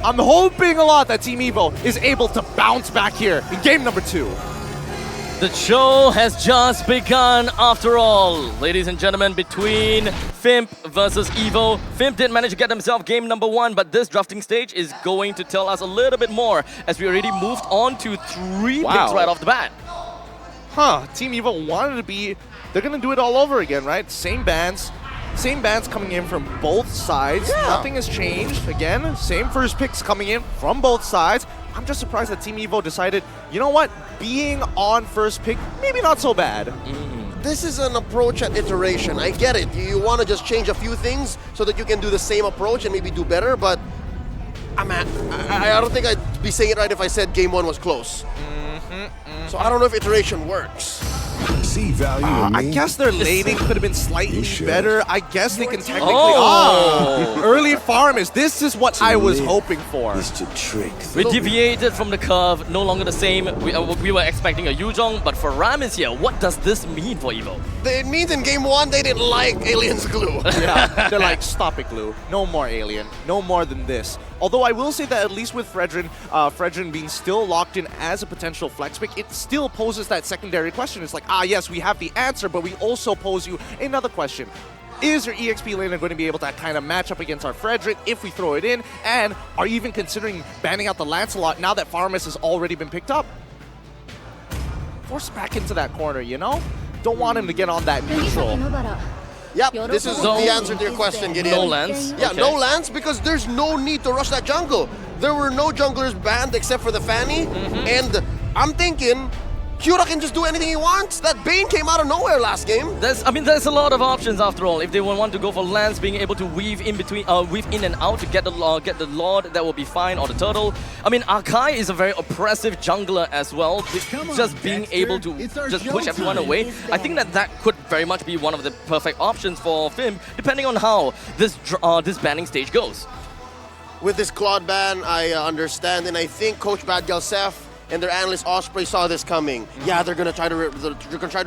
I'm hoping a lot that Team EVO is able to bounce back here in game number 2. The show has just begun after all. Ladies and gentlemen, between Fimp versus EVO. Fimp did manage to get himself game number 1, but this drafting stage is going to tell us a little bit more as we already moved on to 3 picks right off the bat. Team EVO wanted to be, they're going to do it all over again, right? Same bands coming in from both sides. Nothing has changed. Again, same first picks coming in from both sides. I'm just surprised that Team EVO decided, you know what, being on first pick, maybe not so bad. This is an approach at iteration. I get it. You want to just change a few things so that you can do the same approach and maybe do better, but I don't think I'd be saying it right if I said game 1 was close. So I don't know if iteration works. See value I guess their laning could have been slightly better. I guess they can technically... early farm is... This is what I was hoping for. is to trick. We deviated from the curve, no longer the same. We were expecting a Yuzhong, but for Ram is here. What does this mean for EVO? It means in game 1 they didn't like Alien's glue. Yeah, they're like, stop it, Glue. No more Alien. No more than this. Although I will say that at least with Fredrin being still locked in as a potential flex pick, it still poses that secondary question. It's like, yes, we have the answer, but we also pose you another question. Is your EXP laner going to be able to kind of match up against our Fredrin if we throw it in? And are you even considering banning out the Lancelot now that Farmus has already been picked up? Force back into that corner, you know? Don't want him to get on that neutral. Yep, this is the answer to your question, Gideon. No Lance? Yeah, Okay. no Lance because there's no need to rush that jungle. There were no junglers banned except for the Fanny, and I'm thinking Kyura can just do anything he wants. That Bane came out of nowhere last game. There's a lot of options after all. If they want to go for Lance, being able to weave in between, weave in and out to get the Lord, that will be fine, or the Turtle. I mean, Arkai is a very oppressive jungler as well. Just being able to just push everyone away. I think that could very much be one of the perfect options for Fim, depending on how this banning stage goes. With this Claude ban, I understand, and I think Coach Bad Galsef and their analyst Osprey saw this coming. Yeah, they're gonna try to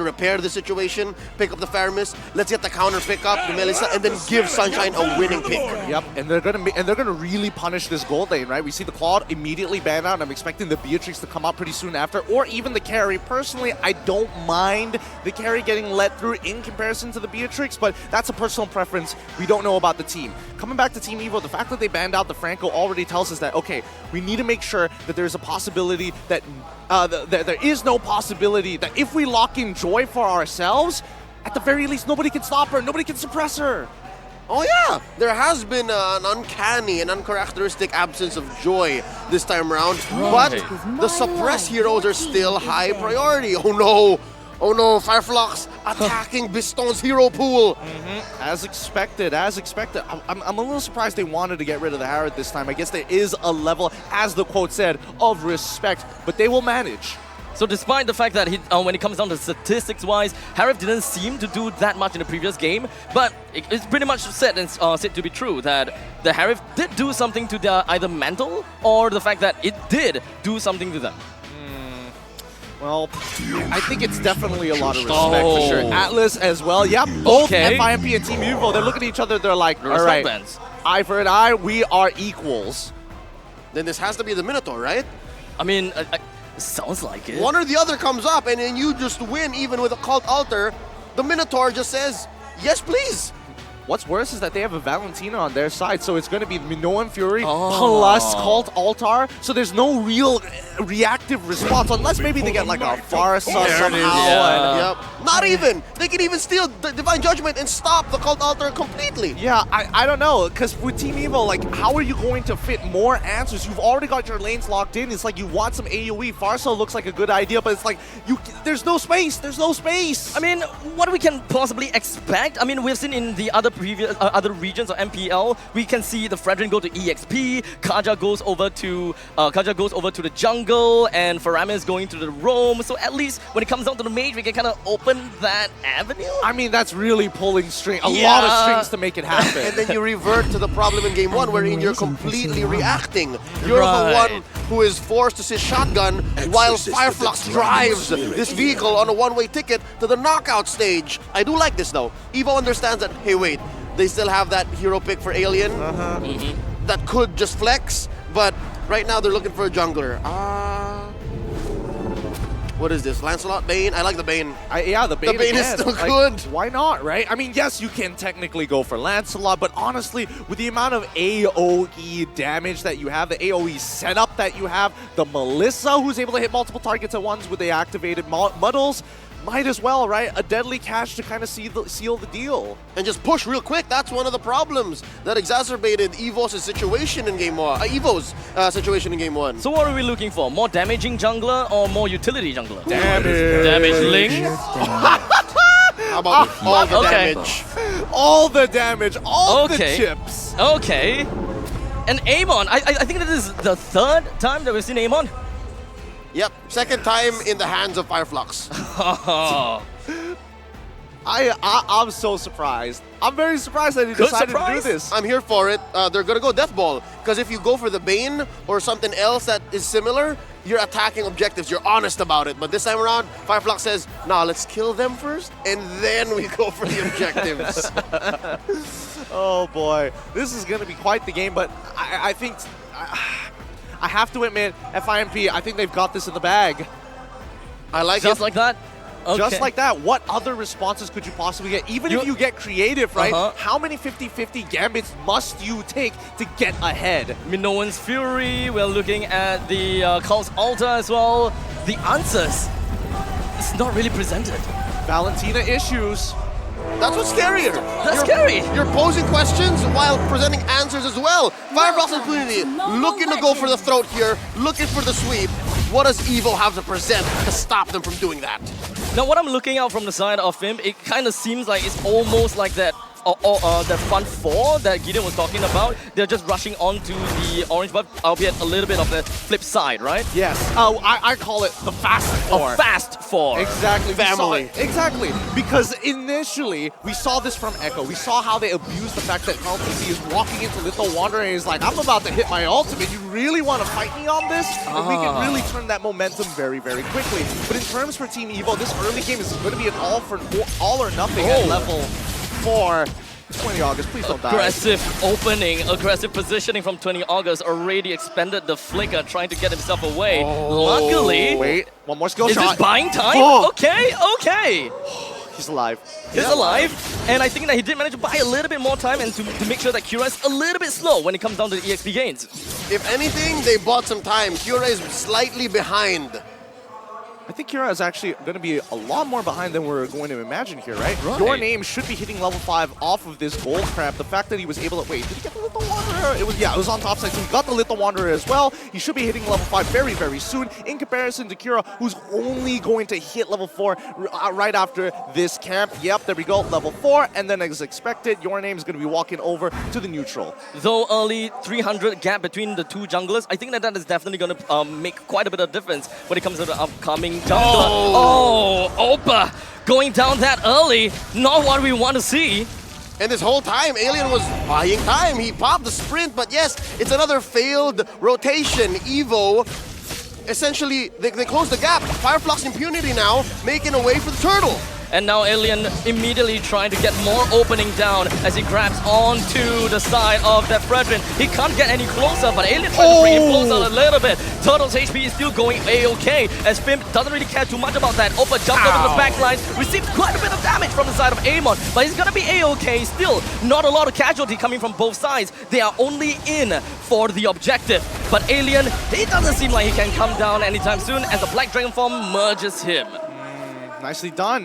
repair the situation, pick up the Faramis. Let's get the counter pick up, the Melissa, and then give Sunshine a winning pick. Yep, and they're gonna really punish this gold lane, right? We see the Claude immediately banned out. And I'm expecting the Beatrix to come out pretty soon after, or even the carry. Personally, I don't mind the carry getting let through in comparison to the Beatrix, but that's a personal preference. We don't know about the team. Coming back to Team EVO, the fact that they banned out the Franco already tells us that, okay, we need to make sure that there's a possibility that there is no possibility that if we lock in Joy for ourselves, at the very least, nobody can stop her, nobody can suppress her. Oh yeah, there has been an uncanny and uncharacteristic absence of Joy this time around, but the suppress heroes are still high priority. Oh no, Fireflux attacking Biston's hero pool. As expected, as expected. I'm a little surprised they wanted to get rid of the Harrod this time. I guess there is a level, as the quote said, of respect, but they will manage. So despite the fact that when it comes down to statistics-wise, Harif didn't seem to do that much in the previous game, but it's pretty much said to be true that the Harif did do something to their either mental or the fact that it did do something to them. Well, I think it's definitely a lot of respect for sure. Atlas as well. Yep, both FIMP and Team EVO, they're looking at each other, they're like, all right, eye for an eye, we are equals. Then this has to be the Minotaur, right? I mean, sounds like it. One or the other comes up and then you just win even with a Cult Altar. The Minotaur just says, yes please. What's worse is that they have a Valentina on their side, so it's going to be Minoan Fury plus Cult Altar, so there's no real reactive response, unless maybe they get like a Farsa somehow. Not even! They can even steal the Divine Judgment and stop the Cult Altar completely. Yeah, I don't know, because with Team EVO, like, how are you going to fit more answers? You've already got your lanes locked in. It's like you want some AoE. Farsa looks like a good idea, but it's like, there's no space. There's no space. I mean, what we can possibly expect, I mean, we've seen in the other other regions of MPL, we can see the Fredrin go to EXP, Kaja goes over to the jungle, and Faramis going to the roam. So at least when it comes down to the mage, we can kind of open that avenue. I mean, that's really pulling a lot of strings to make it happen. And then you revert to the problem in game 1 wherein you're completely reacting. You're the one who is forced to sit shotgun while Fireflux drives this vehicle on a one-way ticket to the knockout stage. I do like this though. EVO understands that, hey wait, they still have that hero pick for Alien that could just flex. But right now they're looking for a jungler. What is this? Lancelot, Bane? I like the Bane. Yeah, the Bane, is again. still Like, good. Why not, right? I mean, yes, you can technically go for Lancelot, but honestly, with the amount of AoE damage that you have, the AoE setup that you have, the Melissa who's able to hit multiple targets at once with the activated muddles, might as well, right? A deadly catch to kind of seal the deal. And just push real quick. That's one of the problems that exacerbated EVO's situation in Game 1. EVO's situation in Game 1. So what are we looking for? More damaging jungler or more utility jungler? Damage. Damage Ling? How about all the Okay. damage? All the damage, all the Okay. chips. Okay. And Amon, I think this is the third time that we've seen Amon. Yep, second time in the hands of Fireflux. I'm so surprised. I'm very surprised that he Good decided to do surprise. this. I'm here for it. They're gonna go Death Ball. Because if you go for the Bane or something else that is similar, you're attacking objectives. You're honest about it. But this time around, Fireflux says, nah, let's kill them first, and then we go for the objectives. Oh boy, this is going to be quite the game, but I think, I have to admit, FIMP, I think they've got this in the bag. I like Just it. like that? Okay. Just like that, what other responses could you possibly get? Even if you get creative, right? How many 50-50 gambits must you take to get ahead? Minoan's Fury, we're looking at the Cult's Altar as well. The answers, it's not really presented. Valentina issues. That's what's scarier. That's scary. You're posing questions while presenting answers as well. Fireflux Impunity looking to go for the throat here, looking for the sweep. What does EVO have to present to stop them from doing that? Now, what I'm looking at from the side of him, it kind of seems like it's almost like that that front four that Gideon was talking about. They're just rushing onto the orange buff, albeit a little bit of the flip side, right? Yes. I call it the fast four. A fast four. Exactly. Family. Exactly. Because initially, we saw this from Echo. We saw how they abused the fact that Carlton C is walking into Little Wanderer and is like, I'm about to hit my ultimate. You really want to fight me on this? And we can really turn that momentum very, very quickly. But in terms for Team EVO, this early game is going to be an all or nothing at level 4. 20 August, please don't die. Aggressive opening, aggressive positioning from 20 August, already expended the flicker, trying to get himself away. Luckily, Wait, one more skill is shot. this buying time? Oh. Okay. He's alive. He's alive, and I think that he did manage to buy a little bit more time and to make sure that Kira is a little bit slow when it comes down to the EXP gains. If anything, they bought some time. Kyura is slightly behind. I think Kira is actually going to be a lot more behind than we're going to imagine here, right? Your name should be hitting level 5 off of this gold crap. The fact that he was able to... Wait, did he get the Little Wanderer? It was on top side, so he got the Little Wanderer as well. He should be hitting level 5 very, very soon in comparison to Kira, who's only going to hit level 4 right after this camp. Yep, there we go, level 4. And then as expected, Your Name is going to be walking over to the neutral. Though early 300 gap between the two junglers, I think that is definitely going to make quite a bit of difference when it comes to the upcoming jungler. Oh, Opa going down that early, not what we want to see. And this whole time, Alien was buying time. He popped the sprint, but yes, it's another failed rotation. EVO, essentially, they close the gap. Fireflux Impunity now making a way for the turtle. And now Alien immediately trying to get more opening down as he grabs onto the side of that Fredrin. He can't get any closer, but Alien trying to bring it closer a little bit. Turtle's HP is still going A-OK, as Fimp doesn't really care too much about that. Opa jumped over the backline, received quite a bit of damage from the side of Amon, but he's gonna be A-OK still. Not a lot of casualty coming from both sides. They are only in for the objective. But Alien, he doesn't seem like he can come down anytime soon as the Black Dragon form merges him. Nicely done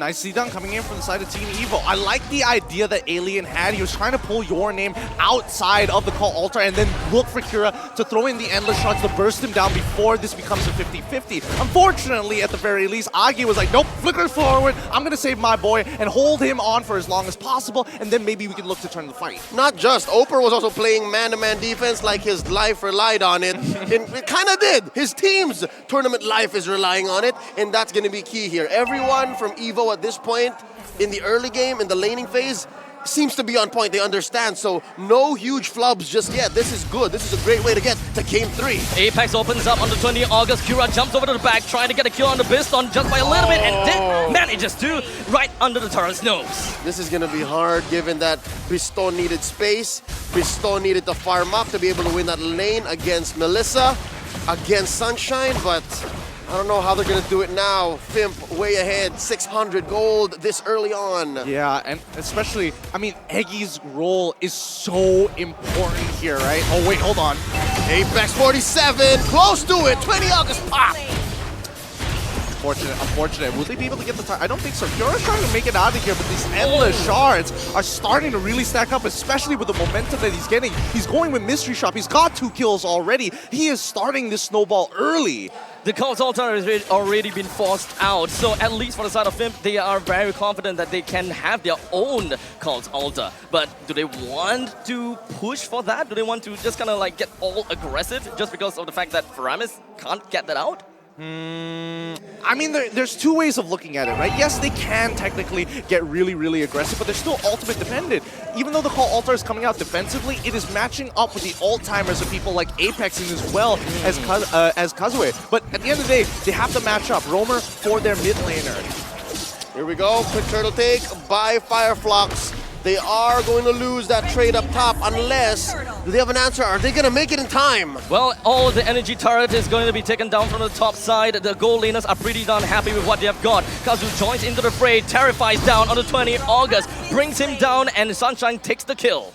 coming in from the side of Team EVO. I like the idea that Alien had. He was trying to pull Your Name outside of the call altar and then look for Kira to throw in the endless shots to burst him down before this becomes a 50-50. Unfortunately, at the very least, Agi was like, nope, flicker forward, I'm gonna save my boy and hold him on for as long as possible, and then maybe we can look to turn the fight. Not just, Oper was also playing man-to-man defense like his life relied on it. And it kind of did. His team's tournament life is relying on it, and that's gonna be key here. Everyone from EVO at this point in the early game, in the laning phase, seems to be on point. They understand. So no huge flubs just yet. This is good. This is a great way to get to game 3. Apex opens up on the 20 August. Kira jumps over to the back, trying to get a kill on the Biston just by a little bit, and then manages to right under the turret's nose. This is going to be hard given that Biston needed space. Biston needed to farm up to be able to win that lane against Melissa, against Sunshine, but I don't know how they're going to do it now. Fimp way ahead, 600 gold this early on. Yeah, and especially, I mean, Eggy's role is so important here, right? Oh, wait, hold on. Apex 47, close to it, 20 August pop. Unfortunate. Will they be able to get the time? I don't think so. Kyora's trying to make it out of here, but these endless shards are starting to really stack up, especially with the momentum that he's getting. He's going with Mystery Shop. He's got 2 kills already. He is starting this snowball early. The Cult's Altar has already been forced out, so at least for the side of Fimp, they are very confident that they can have their own Cult's Altar. But do they want to push for that? Do they want to just kind of like get all aggressive just because of the fact that Faramis can't get that out? I mean, there's 2 ways of looking at it, right? Yes, they can technically get really, really aggressive, but they're still ultimate dependent. Even though the Call Altar is coming out defensively, it is matching up with the ult-timers of people like Apexing as well as Kazue. But at the end of the day, they have to match up. Roamer for their mid laner. Here we go, quick turtle take by Fireflux. They are going to lose that trade up top unless, do they have an answer? Are they going to make it in time? Well, all the energy turret is going to be taken down from the top side. The gold laners are pretty darn happy with what they have got. Kazu joins into the fray, terrifies down on the 20th August, brings him down, and Sunshine takes the kill.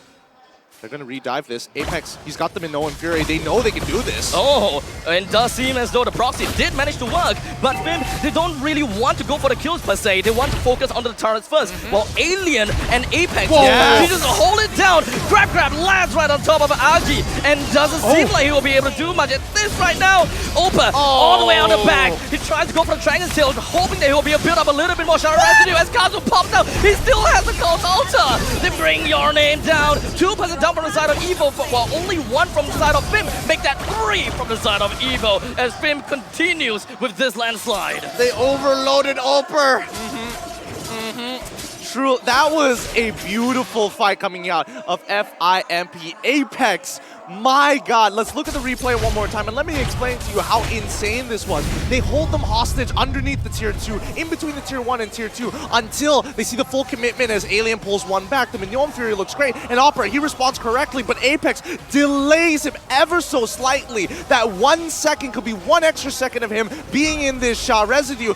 They're going to re-dive this. Apex, he's got them in No Fury. They know they can do this. Oh, and it does seem as though the proxy did manage to work, but Fimp, they don't really want to go for the kills per se. They want to focus on the turrets first. While Alien and Apex, they just hold it down. Grab lands right on top of Agi, and doesn't seem like he will be able to do much at this right now. Opa, all the way on the back. He tries to go for the Dragon's Tail, hoping that he'll be able to build up a little bit more shot residue as Kazu pops out. He still has the Cult Altar. They bring your name down. 2% down from the side of EVO, while only 1 from the side of Fimp. Make that 3 from the side of EVO as Fimp continues with this landslide. They overloaded Oper. True, that was a beautiful fight coming out of FIMP. Apex, my God. Let's look at the replay one more time and let me explain to you how insane this was. They hold them hostage underneath the tier 2, in between the tier 1 and tier 2, until they see the full commitment as Alien pulls 1 back. The Mignon Fury looks great, and Opera, he responds correctly, but Apex delays him ever so slightly. That 1 second could be 1 extra second of him being in this residue.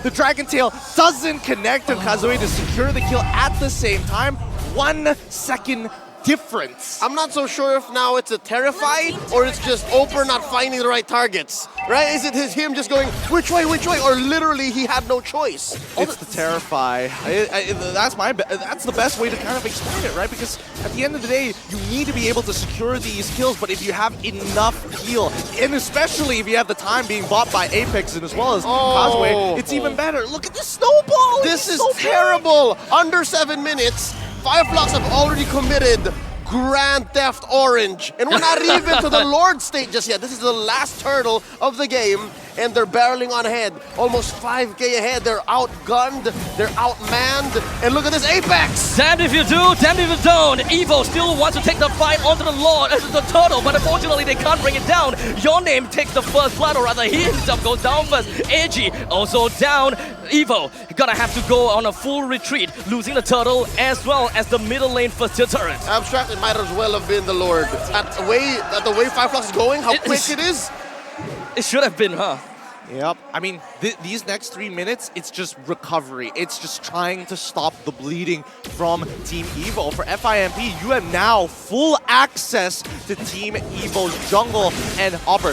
The Dragon Tail doesn't connect to Kazue to secure the kill at the same time. 1 second difference. I'm not so sure if now it's a Terrify or it's just Oper not finding the right targets, right? Is it him just going, which way, or literally he had no choice? It's the Terrify. That's the best way to kind of explain it, right? Because at the end of the day, you need to be able to secure these kills, but if you have enough heal, and especially if you have the time being bought by Apex and as well as Kazue, it's even better. Look at this snowball! This is so terrible! Under 7 minutes, Fireflux have already committed Grand Theft Orange. And we're not even to the Lord state just yet. This is the last turtle of the game, and they're barreling on ahead. Almost 5k ahead. They're outgunned, they're outmanned, and look at this Apex! Damned if you do, damned if you don't. EVO still wants to take the fight onto the Lord as the turtle, but unfortunately they can't bring it down. Your Name takes the first blood, or rather he himself goes down first. Ag also down. EVO gonna have to go on a full retreat, losing the turtle as well as the middle lane first tier turret. Abstract, it might as well have been the Lord. At the way Fireflux is going, how quick it is. It should have been, huh? Yep. I mean, these next 3 minutes, it's just recovery. It's just trying to stop the bleeding from Team EVO. For FIMP, you have now full access to Team EVO's jungle and Opper.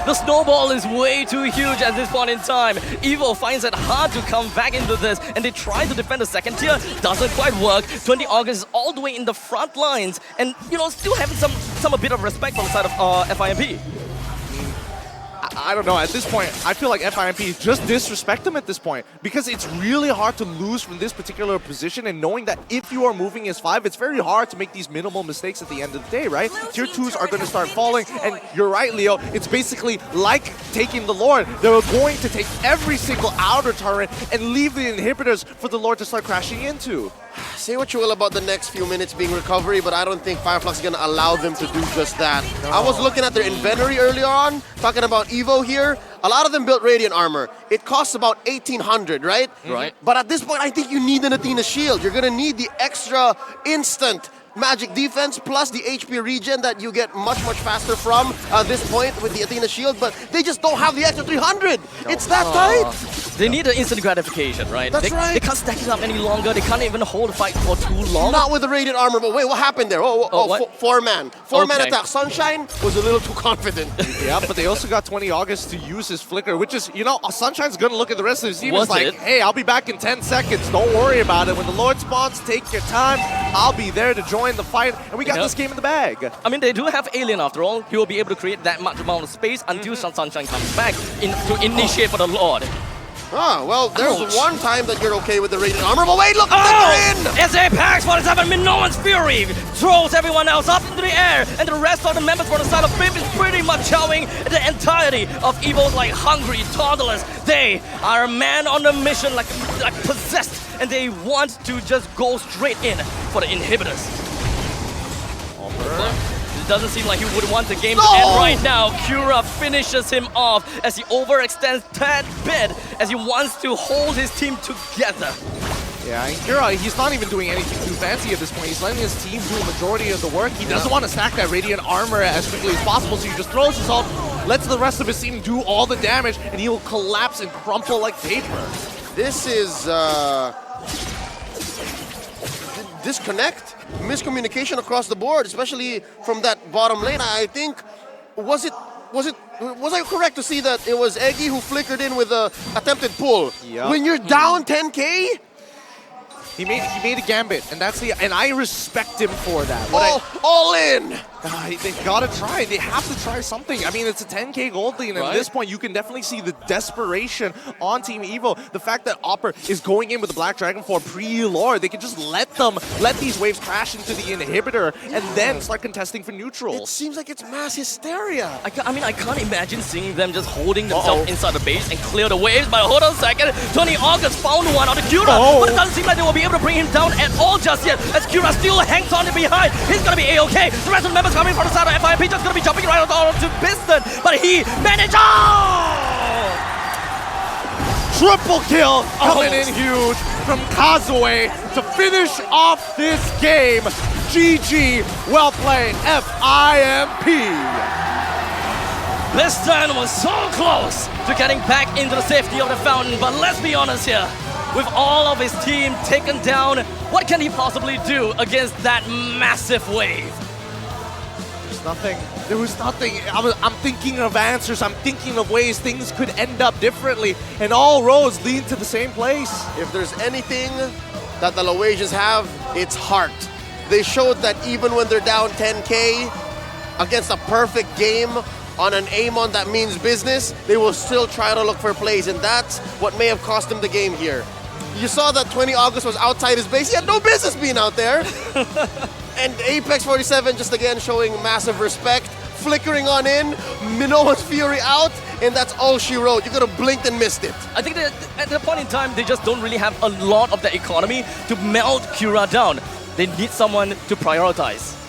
The snowball is way too huge at this point in time. EVO finds it hard to come back into this, and they try to defend the second tier. Doesn't quite work. 20 August is all the way in the front lines, and still having some a bit of respect from the side of FIMP. I don't know. At this point, I feel like FIMP just disrespect them at this point because it's really hard to lose from this particular position, and knowing that if you are moving as 5, it's very hard to make these minimal mistakes at the end of the day, right? Tier 2s are going to start falling, and you're right, Leo. It's basically like taking the Lord. They're going to take every single outer turret and leave the inhibitors for the Lord to start crashing into. Say what you will about the next few minutes being recovery, but I don't think Fireflux is going to allow them to do just that. No. I was looking at their inventory earlier on, talking about EVO here. A lot of them built Radiant armor. It costs about 1,800, right? Right. But at this point, I think you need an Athena shield. You're going to need the extra instant magic defense plus the HP regen that you get much faster from this point with the Athena shield, but they just don't have the extra 300. No. It's that tight. They need an instant gratification, right? That's right. They can't stack it up any longer. They can't even hold the fight for too long. Not with the Radiant armor, but wait, what happened there? Four-man. Four-man attack. Sunshine was a little too confident. Yeah, but they also got 20 August to use his flicker, which is, you know, Sunshine's going to look at the rest of his team and like, hey, I'll be back in 10 seconds. Don't worry about it. When the Lord spawns, take your time. I'll be there to join the fight, and we got this game in the bag. I mean, they do have Alien after all. He will be able to create that much amount of space until Sunshine comes back to initiate for the Lord. Ah, well, there's one time that you're okay with the Radiant armor, but wait, look, they're in! It's Apex 47, Minoan's Fury throws everyone else up into the air, and the rest of the members for the side of Flip is pretty much showing the entirety of EVO's like hungry toddlers. They are a man on a mission like possessed, and they want to just go straight in for the inhibitors. It doesn't seem like he would want the game to end right now. Cura finishes him off as he overextends that bit as he wants to hold his team together. Yeah, and Cura, he's not even doing anything too fancy at this point. He's letting his team do a majority of the work. He doesn't want to stack that Radiant armor as quickly as possible, so he just throws his ult, lets the rest of his team do all the damage, and he'll collapse and crumple like paper. This is disconnect, miscommunication across the board, especially from that bottom lane. I think, was I correct to see that it was Eggy who flickered in with a attempted pull? Yep. When you're down 10K? He made a gambit, and and I respect him for that. All in! They've got to try. They have to try something. I mean, it's a 10K gold lead, and at this point, you can definitely see the desperation on Team EVO. The fact that Opper is going in with the Black Dragon for pre-lore, they can just let these waves crash into the inhibitor and then start contesting for neutral. It seems like it's mass hysteria. I mean, I can't imagine seeing them just holding themselves inside the base and clear the waves, but hold on a second. 20 August found one on the Cura, but it doesn't seem like they will be able to bring him down at all just yet, as Cura still hangs on to behind. He's gonna be A-OK. The rest of the members coming from the side of FIMP just gonna be jumping right on to Piston, but he managed. Triple kill coming in huge from Kazue to finish off this game. GG, well played, FIMP. Piston was so close to getting back into the safety of the fountain, but let's be honest here. With all of his team taken down, what can he possibly do against that massive wave? Nothing. There was nothing. I'm thinking of answers. I'm thinking of ways things could end up differently, and all roads lead to the same place. If there's anything that the Laotians have, it's heart. They showed that even when they're down 10K against a perfect game on an Amon that means business, they will still try to look for plays, and that's what may have cost them the game here. You saw that 20 August was outside his base. He had no business being out there. And Apex 47 just again showing massive respect, flickering on in, Minoan's Fury out, and that's all she wrote. You could have blinked and missed it. I think that at that point in time, they just don't really have a lot of the economy to melt Cura down. They need someone to prioritize.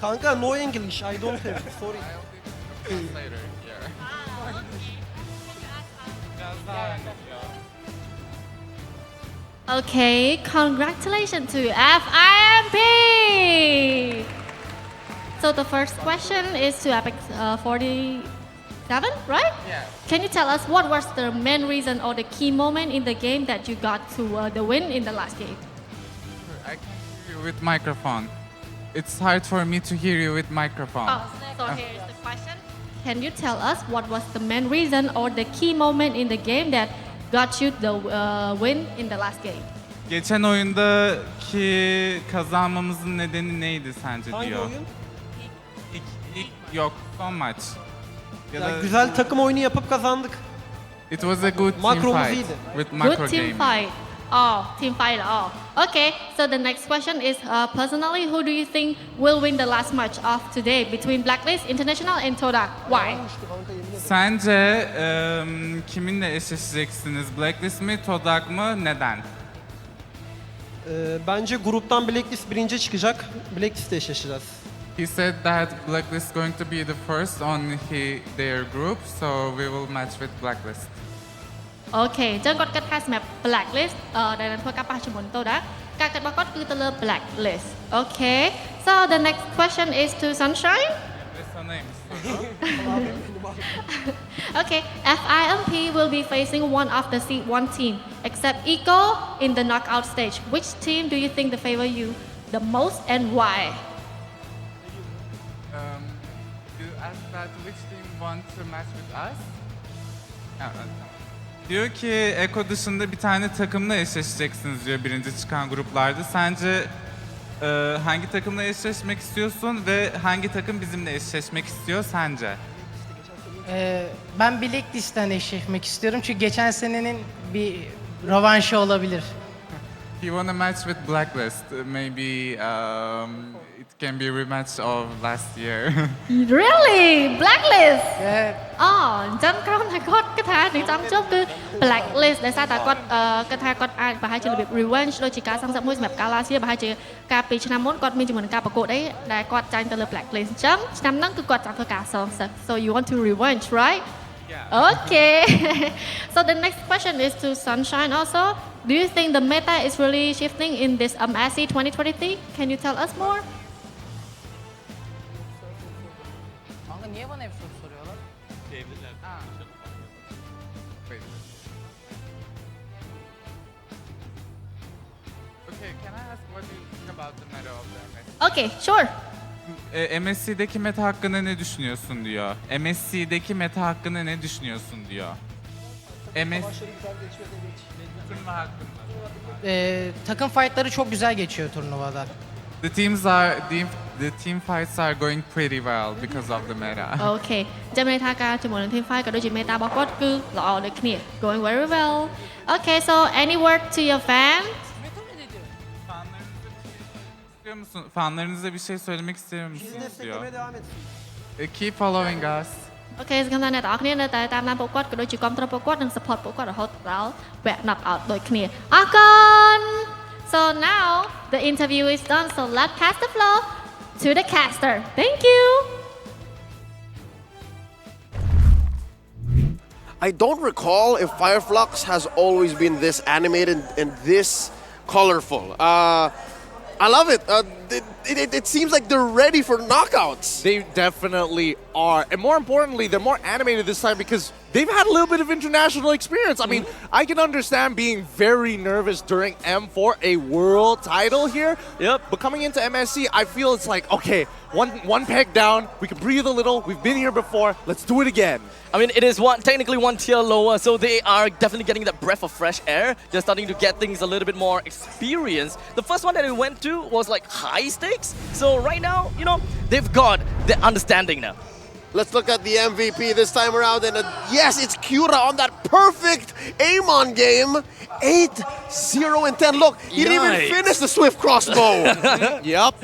Kanka, no English, I don't have, sorry. Later, yeah. Okay, congratulations to FIMP! So the first question is to Apex 47, right? Yeah. Can you tell us what was the main reason or the key moment in the game that you got to the win in the last game? I can hear you with microphone. It's hard for me to hear you with microphone. Oh, so here's the question. can you tell us what was the main reason or the key moment in the game that got you the win in the last game? Geçen oyundaki kazanmamızın nedeni neydi sence Hangi diyor. oyun? Yok son maç. Ya Ya da güzel takım oyunu yapıp kazandık. it was a good team Makromuz fight iyiydi. with macro Good team gaming. fight. Oh, team fight. Oh, okay. So the next question is, personally, who do you think will win the last match of today between Blacklist International and TODAK? Why? Sence kiminle eşleşeceksiniz? Blacklist mi, TODAK mı? Neden? Bence gruptan Blacklist birinci çıkacak. Blacklist'le eşleşeceğiz. He said that Blacklist is going to be the first on their group, so we will match with Blacklist. Okay, ចឹងគាត់គិតថាសម្រាប់ Blacklist ដែលនឹងធ្វើការប៉ះជាមួយ TODAK ការគិតរបស់គាត់គឺទៅលើ Blacklist. Okay. So the next question is to Sunshine. What's her name? Okay, FIMP will be facing one of the seed 1 team, except Eco in the knockout stage. Which team do you think they favor you the most and why? You asked that which team wants to match with us? Diyor ki Eko dışında bir tane takımla eşleşeceksiniz diyor birinci çıkan gruplarda. Sence hangi takımla eşleşmek istiyorsun ve hangi takım bizimle eşleşmek istiyor sence? Ben Blacklist'ten eşleşmek istiyorum çünkü geçen senenin bir rövanşı olabilir. He wanna match with Blacklist. Maybe it can be a rematch of last year. Really? Blacklist? អឺ អញ្ចឹងក្រុមតែគាត់គិតថានឹងចង់ជប់គឺ Blacklist ដោយសារតែគាត់គិតថាគាត់អាចប្រហែលជារបៀប revenge ដូចជាការសង្សឹកមួយសម្រាប់កាល last year ប្រហែលជាកាលពីឆ្នាំមុនគាត់មានជាមួយនឹងការប្រកួតអីដែលគាត់ចាញ់ទៅលើ Blacklist អញ្ចឹងឆ្នាំហ្នឹងគឺគាត់ចង់ធ្វើការសងសឹក So you want to revenge, right? Yeah. Okay. So the next question is to Sunshine also. Do you think the meta is really shifting in this MSC 2023? Can you tell us more? Kanka niye bana hep soru soruyorlar? Wait. Okay, can I ask what you think about the meta of the MSC? Okay, sure. MSC'deki meta hakkında ne düşünüyorsun diyor. MSC'deki meta hakkında ne düşünüyorsun diyor. Turnuva hakkında. Takım fightları çok güzel geçiyor turnuvada. The team fights are going pretty well because of the meta. Okay. ចាំន័យថាការជាមួយនឹង team fight ក៏ដូចជា meta របស់គាត់គឺល្អដូចគ្នា going very well. Okay, so any word to your fans? Fanlarınıza bir şey söylemek istiyor Bizi musunuz diyor. desteklemeye devam etsin. Keep following us. Okay សង្ឃឹមថាអ្នកទាំងអស់គ្នានៅតែតាមដានពួកគាត់ក៏ដូចជាគ្រប់គ្រងពួកគាត់និង support ពួកគាត់រហូតដល់វគ្គ knock out ដូចគ្នាអរគុណ So now the interview is done, so let's pass the floor to the caster. Thank you. I don't recall if Fireflux has always been this animated and this colorful. I love it. It seems like they're ready for knockouts. They definitely are. And more importantly, they're more animated this time because they've had a little bit of international experience. I mean, I can understand being very nervous during M for a world title here. Yep. But coming into MSC, I feel it's like, okay, one peg down, we can breathe a little, we've been here before, let's do it again. I mean, it is technically one tier lower, so they are definitely getting that breath of fresh air. They're starting to get things a little bit more experienced. The first one that we went to was like high stakes. So right now, you know, they've got the understanding now. Let's look at the MVP this time around. And yes, it's Cura on that perfect Amon game. 8-0 and 10. Look, he didn't even Yikes. finish the Swift crossbow. Yep.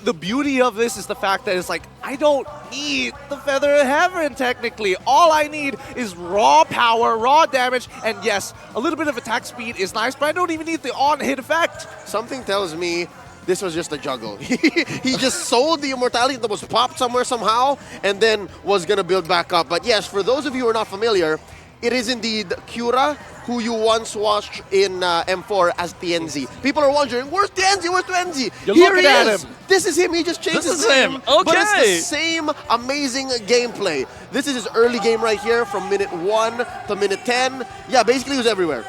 The beauty of this is the fact that it's like, I don't need the Feather of Heaven technically. All I need is raw power, raw damage, and yes, a little bit of attack speed is nice, but I don't even need the on-hit effect. Something tells me this was just a juggle. He just sold the immortality that was popped somewhere somehow and then was going to build back up. But yes, for those of you who are not familiar, it is indeed Cura, who you once watched in M4 as TNZ. People are wondering, where's TNZ? Where's TNZ? You're Here looking he at is. him. This is him. He just changed This his is name. him. But it's Okay. the same amazing gameplay. This is his early game right here from minute 1 to minute 10. Yeah, basically he was everywhere.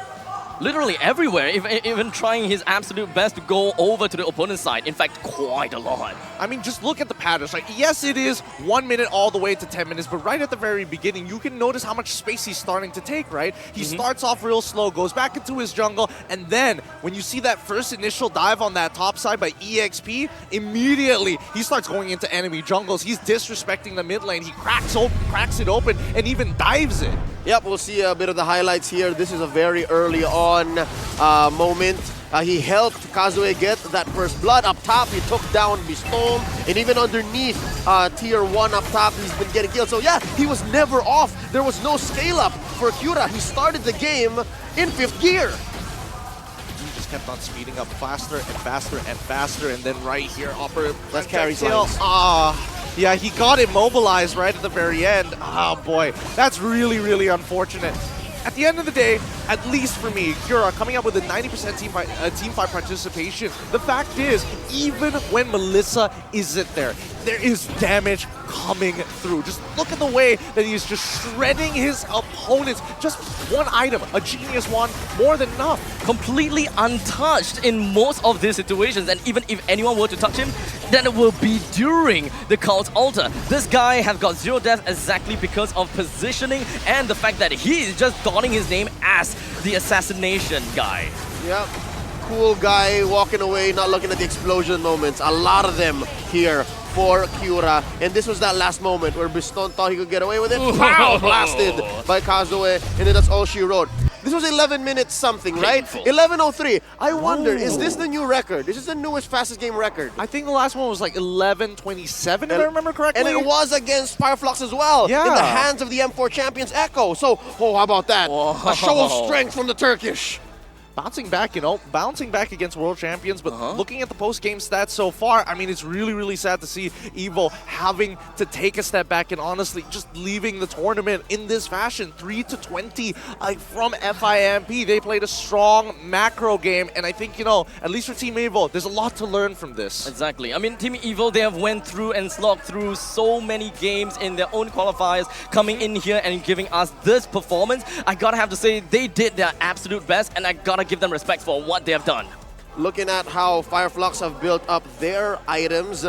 literally everywhere, even trying his absolute best to go over to the opponent's side. In fact, quite a lot. I mean, just look at the patterns. Like, yes, it is 1 minute all the way to 10 minutes, but right at the very beginning, you can notice how much space he's starting to take, right? He starts off real slow, goes back into his jungle, and then when you see that first initial dive on that top side by EXP, immediately he starts going into enemy jungles. He's disrespecting the mid lane. He cracks it open and even dives it. Yep, we'll see a bit of the highlights here. This is a very early on moment. He helped Kazue get that first blood up top. He took down Bistom, and even underneath tier 1 up top, he's been getting killed. So yeah, he was never off. There was no scale up for Cura. He started the game in 5th gear. He just kept on speeding up faster and faster and faster, and then right here, upper Let's carry projectile. Yeah, he got immobilized right at the very end. Ah, boy, that's really, really unfortunate. At the end of the day, at least for me, Cura coming up with a 90% team fight participation. The fact is, even when Melissa isn't there, there is damage coming through. Just look at the way that he's just shredding his opponents. Just one item, a genius one, more than enough. Completely untouched in most of these situations, and even if anyone were to touch him, then it will be during the cult altar. This guy has got 0 death exactly because of positioning and the fact that he is just donning his name as the assassination guy. Yep. Cool guy walking away, not looking at the explosion moments. A lot of them here for Cura. And this was that last moment where Biston thought he could get away with it. Pow! Blasted by Kazue. And then that's all she wrote. This was 11 minutes something, right? 11:03. I wonder, is this the new record? Is this the newest fastest game record? I think the last one was like 11:27, if I remember correctly. And it was against Fireflux as well. Yeah. In the hands of the M4 champions Echo. So, oh, how about that? A show of strength from the Turkish. Bouncing back, bouncing back against world champions, but looking at the post-game stats so far, I mean, it's really, really sad to see EVO having to take a step back and honestly just leaving the tournament in this fashion. 3-20 from FIMP. They played a strong macro game, and I think, at least for Team EVO, there's a lot to learn from this. Exactly. I mean, Team EVO, they have went through and slogged through so many games in their own qualifiers, coming in here and giving us this performance. I gotta have to say, they did their absolute best, and I gotta give them respect for what they have done. Looking at how Fireflux have built up their items,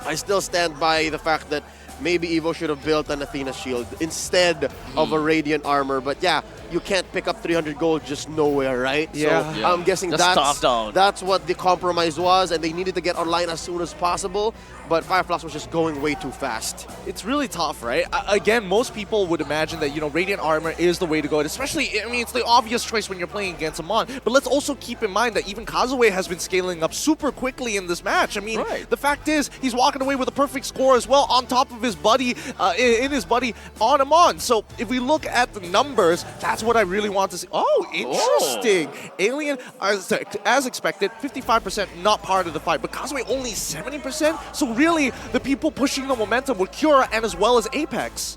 I still stand by the fact that maybe EVO should have built an Athena shield instead of a Radiant armor. But yeah, you can't pick up 300 gold just nowhere, right? Yeah. So I'm guessing that's what the compromise was, and they needed to get online as soon as possible. But Fireflux was just going way too fast. It's really tough, right? Again, most people would imagine that, Radiant Armor is the way to go. Especially, I mean, it's the obvious choice when you're playing against a Mon. But let's also keep in mind that even Kazue has been scaling up super quickly in this match. I mean, the fact is, he's walking away with a perfect score as well on top of his buddy, in his buddy on a Mon. So if we look at the numbers, that's what I really want to see. Oh, interesting. Alien, as expected, 55% not part of the fight. But Kazue only 70%? So really, the people pushing the momentum were Cura and as well as Apex.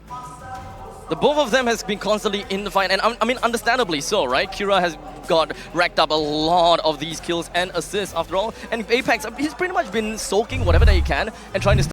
The both of them has been constantly in the fight, and I mean, understandably so, right? Cura has got racked up a lot of these kills and assists after all, and Apex, he's pretty much been soaking whatever that he can and trying to